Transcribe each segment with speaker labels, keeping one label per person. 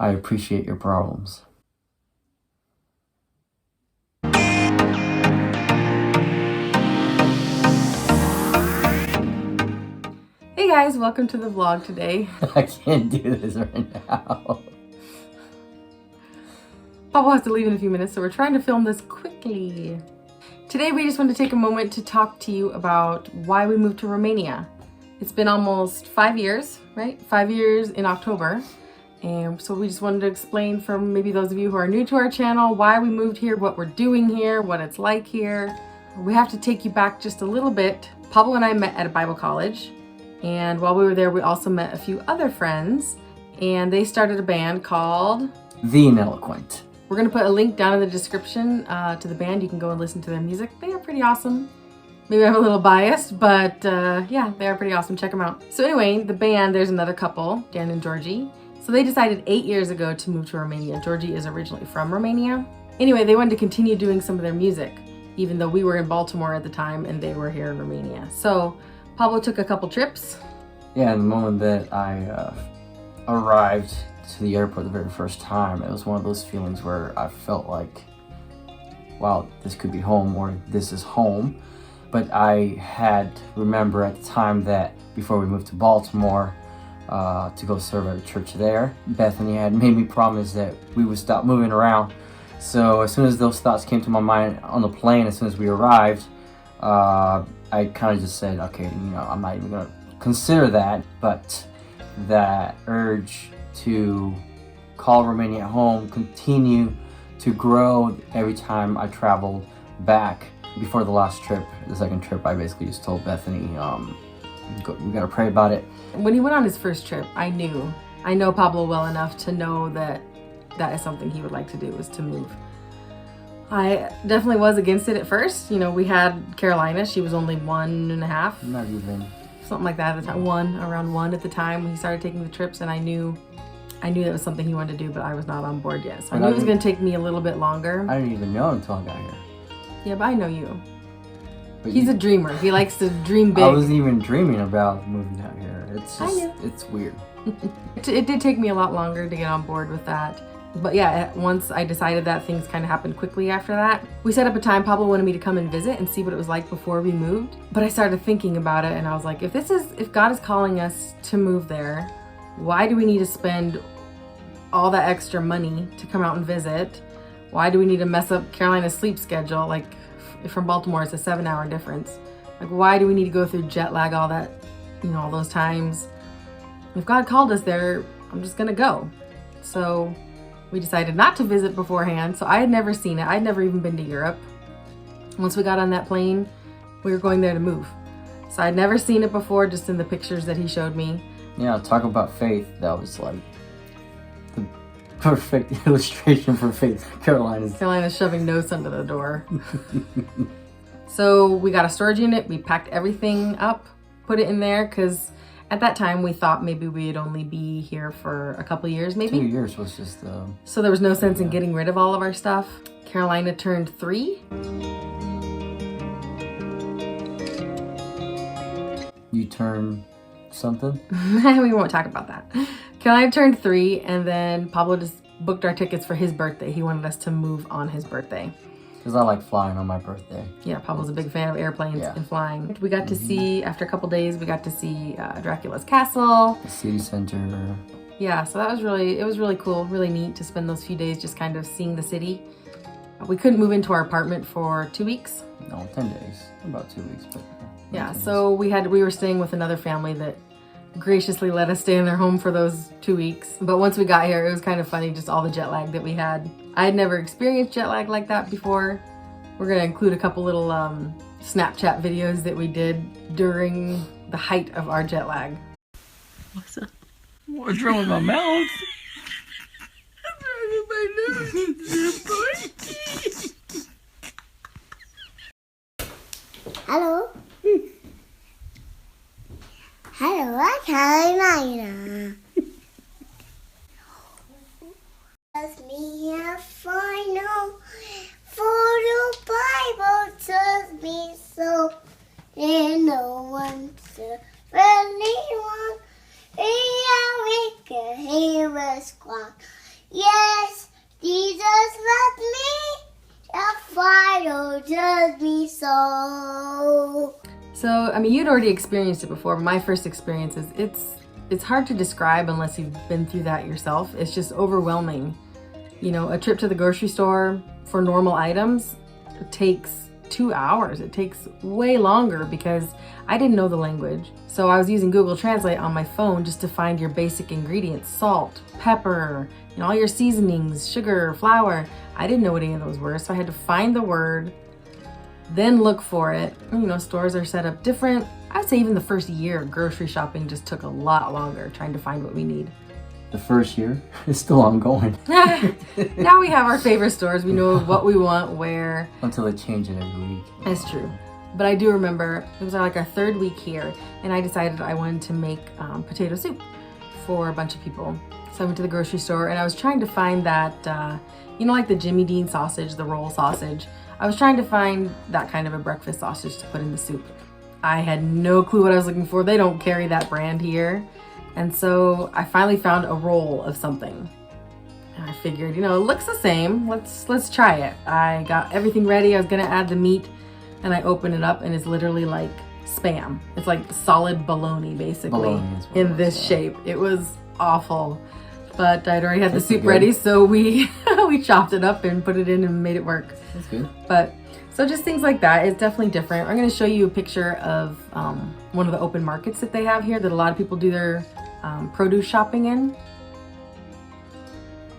Speaker 1: I appreciate your problems.
Speaker 2: Hey guys, welcome to the vlog today.
Speaker 1: I can't do this right now.
Speaker 2: Papa has to leave in a few minutes, so we're trying to film this quickly. Today we just want to take a moment to talk to you about why we moved to Romania. It's been almost 5 years, right? 5 years in October. And so we just wanted to explain for maybe those of you who are new to our channel why we moved here, what we're doing here, what it's like here. We have to take you back just a little bit. Pablo and I met at a Bible college. And while we were there, we also met a few other friends, and they started a band called
Speaker 1: The Ineloquent.
Speaker 2: We're gonna put a link down in the description to the band. You can go and listen to their music. They are pretty awesome. Maybe I'm a little biased, but yeah, they are pretty awesome. Check them out. So anyway, the band, there's another couple, Dan and Georgie. So they decided 8 years ago to move to Romania. Georgie is originally from Romania. Anyway, they wanted to continue doing some of their music, even though we were in Baltimore at the time and they were here in Romania. So Pablo took a couple trips.
Speaker 1: Yeah, the moment that I arrived to the airport the very first time, it was one of those feelings where I felt like, wow, this could be home, or this is home. But I had remember at the time that before we moved to Baltimore to go serve at a church there, Bethany had made me promise that we would stop moving around. So as soon as those thoughts came to my mind on the plane, as soon as we arrived, I kind of just said, okay, I'm not even gonna consider that, but that urge to call Romania home continue to grow every time I traveled back. Before the last trip, the second trip, I basically just told Bethany, we gotta pray about it.
Speaker 2: When he went on his first trip, I know Pablo well enough to know that that is something he would like to do, is to move. I definitely was against it at first. We had Carolina. She was only 1.5.
Speaker 1: Not even.
Speaker 2: Something like that at the time. Around one at the time when he started taking the trips, and I knew that was something he wanted to do, but I was not on board yet. So I knew it was going to take me a little bit longer.
Speaker 1: I didn't even know until I got here.
Speaker 2: Yeah, but I know you.
Speaker 1: But
Speaker 2: He's a dreamer. He likes to dream big.
Speaker 1: I wasn't even dreaming about moving out here. It's just,
Speaker 2: I knew.
Speaker 1: It's weird.
Speaker 2: It did take me a lot longer to get on board with that. But yeah, once I decided that, things kind of happened quickly after that. We set up a time. Pablo wanted me to come and visit and see what it was like before we moved. But I started thinking about it, and I was like, if God is calling us to move there, why do we need to spend all that extra money to come out and visit? Why do we need to mess up Carolina's sleep schedule? Like, from Baltimore, it's a 7-hour difference. Like, why do we need to go through jet lag all that, all those times? If God called us there, I'm just gonna go. So we decided not to visit beforehand. So I had never seen it. I'd never even been to Europe. Once we got on that plane, we were going there to move. So I'd never seen it before, just in the pictures that he showed me.
Speaker 1: Yeah, talk about faith. That was like the perfect illustration for faith.
Speaker 2: Carolina's shoving notes under the door. So we got a storage unit. We packed everything up, put it in there, because at that time we thought maybe we'd only be here for a couple years, maybe.
Speaker 1: 2 years was just
Speaker 2: so there was no sense in getting rid of all of our stuff. Carolina turned 3.
Speaker 1: You turned something?
Speaker 2: We won't talk about that. Carolina turned 3, and then Pablo just booked our tickets for his birthday. He wanted us to move on his birthday.
Speaker 1: Because I like flying on my birthday.
Speaker 2: Yeah, Pablo's a big fan of airplanes and flying. We got to see, after a couple days, we got to see Dracula's castle.
Speaker 1: The city center.
Speaker 2: Yeah, so it was really cool, really neat to spend those few days just kind of seeing the city. We couldn't move into our apartment for 2 weeks.
Speaker 1: No, 10 days. About 2 weeks, but
Speaker 2: yeah, so we were staying with another family that graciously let us stay in their home for those 2 weeks. But once we got here, it was kind of funny, just all the jet lag that we had. I had never experienced jet lag like that before. We're gonna include a couple little Snapchat videos that we did during the height of our jet lag.
Speaker 1: What's up? What's wrong with my mouth?
Speaker 2: What's wrong with my nose?
Speaker 3: Hello. Hello, Carolina. Let me a final for the Bible tells me so. And no one's really one. We can hear us squawk. touch me so.
Speaker 2: So, I mean, you'd already experienced it before. My first experience is it's hard to describe unless you've been through that yourself. It's just overwhelming. You know, a trip to the grocery store for normal items takes 2 hours. It takes way longer because I didn't know the language. So I was using Google Translate on my phone just to find your basic ingredients: salt, pepper, you know, all your seasonings, sugar, flour. I didn't know what any of those were, so I had to find the word, then look for it. You know, stores are set up different. I'd say even the first year of grocery shopping just took a lot longer trying to find what we need.
Speaker 1: The first year is still ongoing.
Speaker 2: Now we have our favorite stores. We know what we want, where.
Speaker 1: Until they change it every week.
Speaker 2: That's true. But I do remember it was like our 3rd week here, and I decided I wanted to make potato soup for a bunch of people. So I went to the grocery store and I was trying to find that, you know, like the Jimmy Dean sausage, the roll sausage. I was trying to find that kind of a breakfast sausage to put in the soup. I had no clue what I was looking for. They don't carry that brand here. And so I finally found a roll of something. And I figured, you know, it looks the same. Let's try it. I got everything ready. I was gonna add the meat, and I open it up and it's literally like Spam. It's like solid bologna basically in this shape. It was awful. But I'd already had the soup ready, so we chopped it up and put it in and made it work.
Speaker 1: That's good.
Speaker 2: But so just things like that. It's definitely different. I'm going to show you a picture of one of the open markets that they have here that a lot of people do their produce shopping in.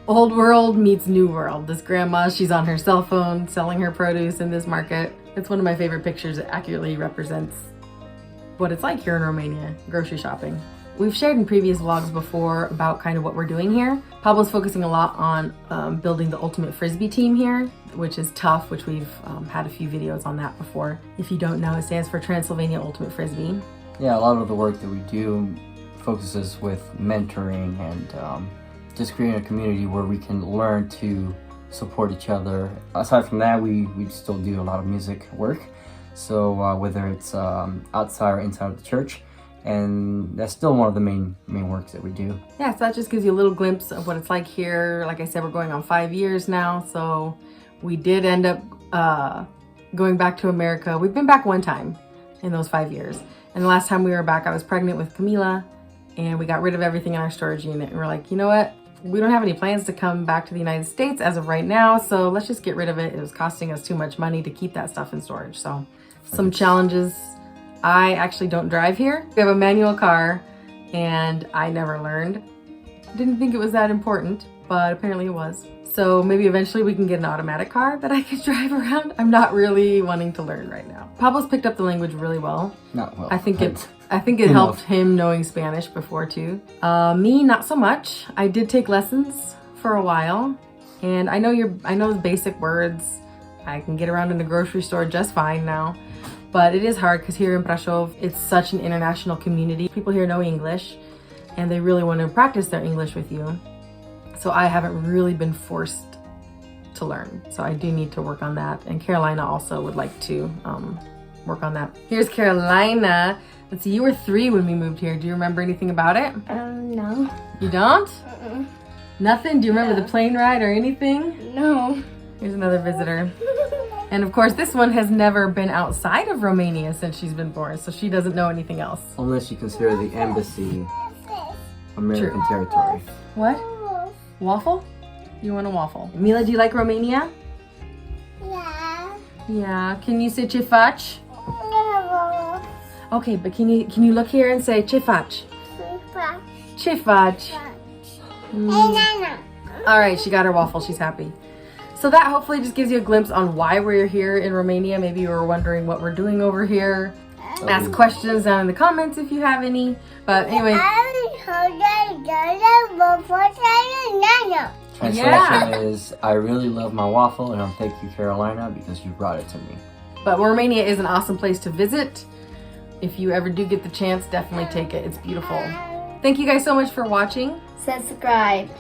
Speaker 2: Old world meets new world. This grandma, she's on her cell phone selling her produce in this market. It's one of my favorite pictures. It accurately represents what it's like here in Romania, grocery shopping. We've shared in previous vlogs before about kind of what we're doing here. Pablo's focusing a lot on building the ultimate Frisbee team here, which is tough, which we've had a few videos on that before. If you don't know, it stands for Transylvania Ultimate Frisbee.
Speaker 1: Yeah, a lot of the work that we do focuses with mentoring and just creating a community where we can learn to support each other. Aside from that, we still do a lot of music work. So whether it's outside or inside of the church, and that's still one of the main works that we do. Yeah, so that just gives you a little glimpse of what it's like here. Like I said, we're going on 5 years now, so we did end up going back to America. We've been back one time in those 5 years, and the last time we were back, I was pregnant with Camila, and we got rid of everything in our storage unit, and we're like, you know what? We don't have any plans to come back to the United States as of right now, so let's just get rid of it. It was costing us too much money to keep that stuff in storage. So some challenges. I actually don't drive here. We have a manual car, and I never learned. Didn't think it was that important, but apparently it was. So maybe eventually we can get an automatic car that I could drive around. I'm not really wanting to learn right now. Pablo's picked up the language really well. Not well. I think it helped him knowing Spanish before too. Me, not so much. I did take lessons for a while, and I know the basic words. I can get around in the grocery store just fine now. But it is hard because here in Brașov, it's such an international community. People here know English, and they really want to practice their English with you. So I haven't really been forced to learn. So I do need to work on that. And Carolina also would like to work on that. Here's Carolina. Let's see, you were 3 when we moved here. Do you remember anything about it?
Speaker 3: No.
Speaker 2: You don't? Nothing? Do you remember the plane ride or anything?
Speaker 3: No.
Speaker 2: Here's another visitor. And of course, this one has never been outside of Romania since she's been born, so she doesn't know anything else.
Speaker 1: Unless you consider the embassy American territory.
Speaker 2: What? Waffle? You want a waffle? Mila, do you like Romania?
Speaker 3: Yeah.
Speaker 2: Yeah. Can you say ce faci?
Speaker 3: No.
Speaker 2: Okay, but can you look here and say ce faci? Ce faci. All right, she got her waffle. She's happy. So that hopefully just gives you a glimpse on why we're here in Romania. Maybe you were wondering what we're doing over here. Ask questions down in the comments if you have any. But anyway. Translation is, I really love my waffle, and thank you, Carolina, because you brought it to me. But Romania is an awesome place to visit. If you ever do get the chance, definitely take it. It's beautiful. Thank you guys so much for watching.
Speaker 3: Subscribe.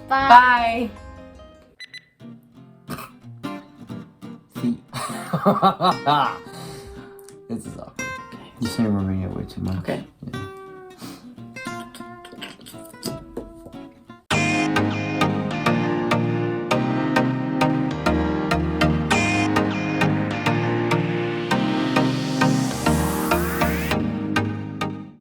Speaker 3: Bye.
Speaker 2: Bye.
Speaker 1: This is awkward. You say Romania way too much.
Speaker 2: Okay.
Speaker 1: Yeah.